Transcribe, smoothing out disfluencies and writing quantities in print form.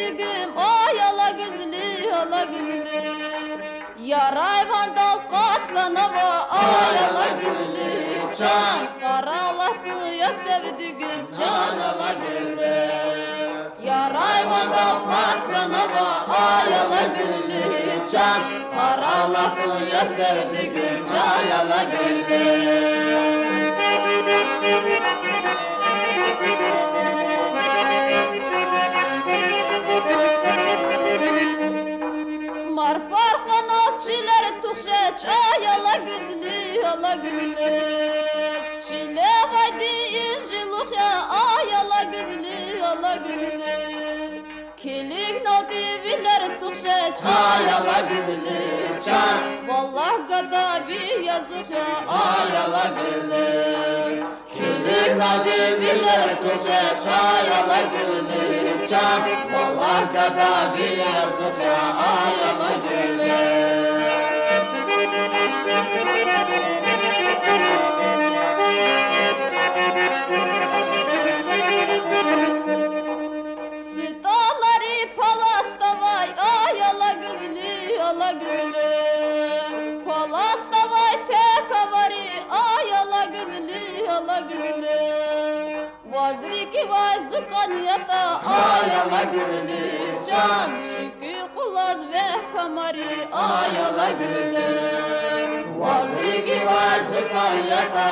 sevdiğim ay ala güzlü ala güzlü. Yaray vandal kat kanava ay ala güzlü. Can karalahtı sevdiğim can ala güzlü. Yaray vandal kat kanava ay ala güzlü. Can karalahtı sevdiğim can ala güzlü. Marfar kanatçılar tuhşeç ay ala güzlü ala güzlü. Çile vaydi izciluk ya ay ala güzlü ala güzlü. Kilik naldi viler tuhşeç ay ala güzlü. Can vallah gada bir yazık ya ay ala güzlü. Kilik naldi viler tuhşeç ay ala güzlü. Can vallah gada bir yazık ya ay ala güzlü. Sitaları palasta vay ay ala güzlü ala güzlü. Palasta vay tek avari ay ala güzlü ala güzlü. Vazriki vay zukaniyata ay ala güzlü. Can şükü kulaz ve kamari ay ala güzlü. Vazriki vay zukaniyata